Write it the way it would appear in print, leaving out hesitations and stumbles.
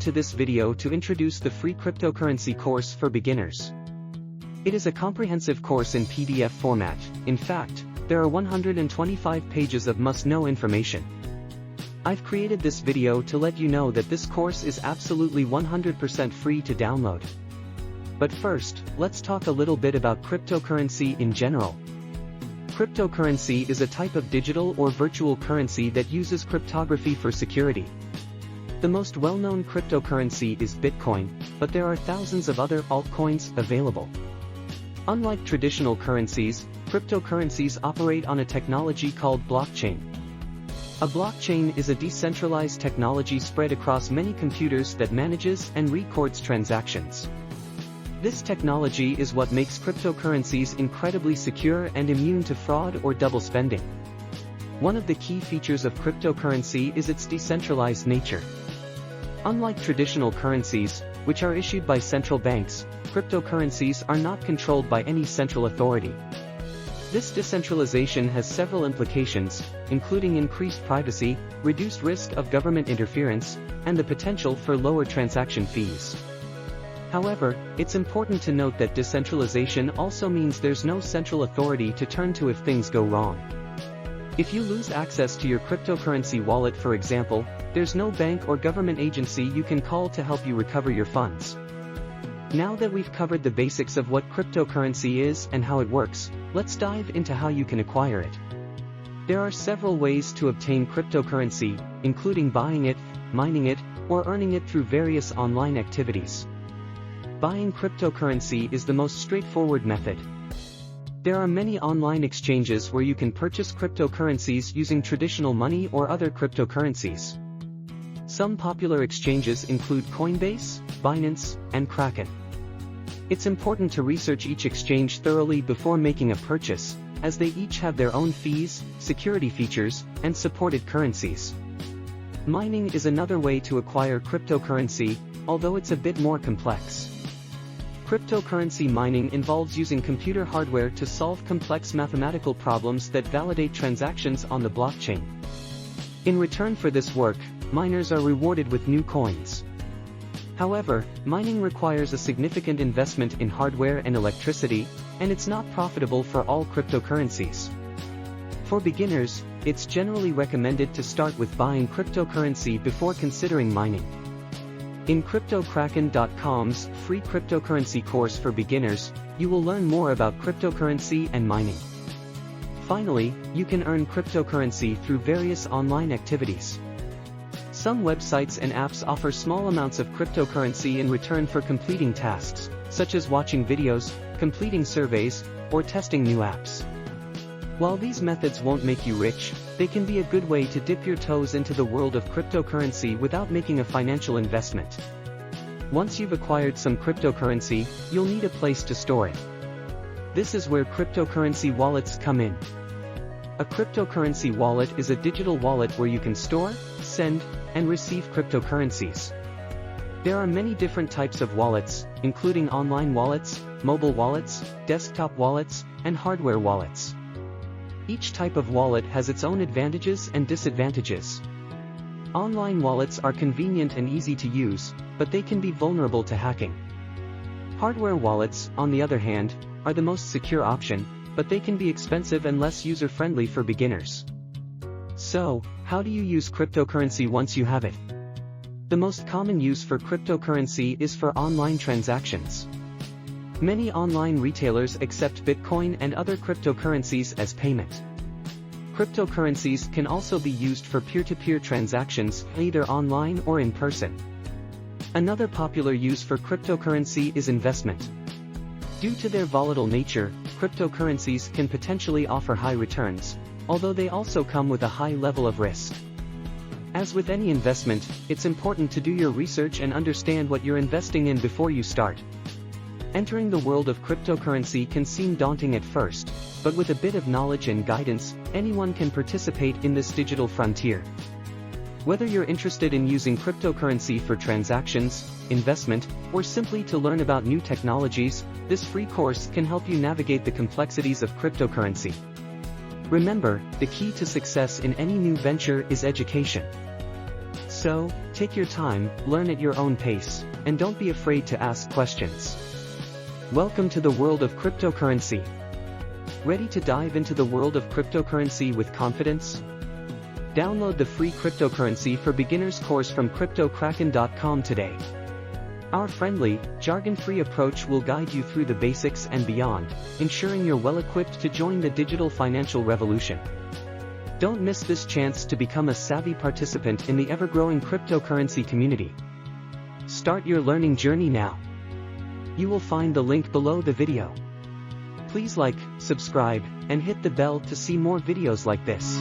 to this video to introduce the free cryptocurrency course for beginners. It is a comprehensive course in PDF format. In fact, there are 125 pages of must-know information. I've created this video to let you know that this course is absolutely 100% free to download. But first, let's talk a little bit about cryptocurrency in general. Cryptocurrency is a type of digital or virtual currency that uses cryptography for security. The most well-known cryptocurrency is Bitcoin, but there are thousands of other altcoins available. Unlike traditional currencies, cryptocurrencies operate on a technology called blockchain. A blockchain is a decentralized technology spread across many computers that manages and records transactions. This technology is what makes cryptocurrencies incredibly secure and immune to fraud or double spending. One of the key features of cryptocurrency is its decentralized nature. Unlike traditional currencies, which are issued by central banks, cryptocurrencies are not controlled by any central authority. This decentralization has several implications, including increased privacy, reduced risk of government interference, and the potential for lower transaction fees. However, it's important to note that decentralization also means there's no central authority to turn to if things go wrong. If you lose access to your cryptocurrency wallet, for example, there's no bank or government agency you can call to help you recover your funds. Now that we've covered the basics of what cryptocurrency is and how it works, let's dive into how you can acquire it. There are several ways to obtain cryptocurrency, including buying it, mining it, or earning it through various online activities. Buying cryptocurrency is the most straightforward method. There are many online exchanges where you can purchase cryptocurrencies using traditional money or other cryptocurrencies. Some popular exchanges include Coinbase, Binance, and Kraken. It's important to research each exchange thoroughly before making a purchase, as they each have their own fees, security features, and supported currencies. Mining is another way to acquire cryptocurrency, although it's a bit more complex. Cryptocurrency mining involves using computer hardware to solve complex mathematical problems that validate transactions on the blockchain. In return for this work, miners are rewarded with new coins. However, mining requires a significant investment in hardware and electricity, and it's not profitable for all cryptocurrencies. For beginners, it's generally recommended to start with buying cryptocurrency before considering mining. In KryptoKraken.com's free cryptocurrency course for beginners, you will learn more about cryptocurrency and mining. Finally, you can earn cryptocurrency through various online activities. Some websites and apps offer small amounts of cryptocurrency in return for completing tasks, such as watching videos, completing surveys, or testing new apps. While these methods won't make you rich, they can be a good way to dip your toes into the world of cryptocurrency without making a financial investment. Once you've acquired some cryptocurrency, you'll need a place to store it. This is where cryptocurrency wallets come in. A cryptocurrency wallet is a digital wallet where you can store, send, and receive cryptocurrencies. There are many different types of wallets, including online wallets, mobile wallets, desktop wallets, and hardware wallets. Each type of wallet has its own advantages and disadvantages. Online wallets are convenient and easy to use, but they can be vulnerable to hacking. Hardware wallets, on the other hand, are the most secure option, but they can be expensive and less user-friendly for beginners. So, how do you use cryptocurrency once you have it? The most common use for cryptocurrency is for online transactions. Many online retailers accept Bitcoin and other cryptocurrencies as payment. Cryptocurrencies can also be used for peer-to-peer transactions, either online or in person. Another popular use for cryptocurrency is investment. Due to their volatile nature, cryptocurrencies can potentially offer high returns, although they also come with a high level of risk. As with any investment, it's important to do your research and understand what you're investing in before you start. Entering the world of cryptocurrency can seem daunting at first, but with a bit of knowledge and guidance, anyone can participate in this digital frontier. Whether you're interested in using cryptocurrency for transactions, investment, or simply to learn about new technologies, this free course can help you navigate the complexities of cryptocurrency. Remember, the key to success in any new venture is education. So, take your time, learn at your own pace, and don't be afraid to ask questions. Welcome to the world of cryptocurrency. Ready to dive into the world of cryptocurrency with confidence? Download the free Cryptocurrency for Beginners course from KryptoKraken.com today. Our friendly, jargon-free approach will guide you through the basics and beyond, ensuring you're well-equipped to join the digital financial revolution. Don't miss this chance to become a savvy participant in the ever-growing cryptocurrency community. Start your learning journey now. You will find the link below the video. Please like, subscribe, and hit the bell to see more videos like this.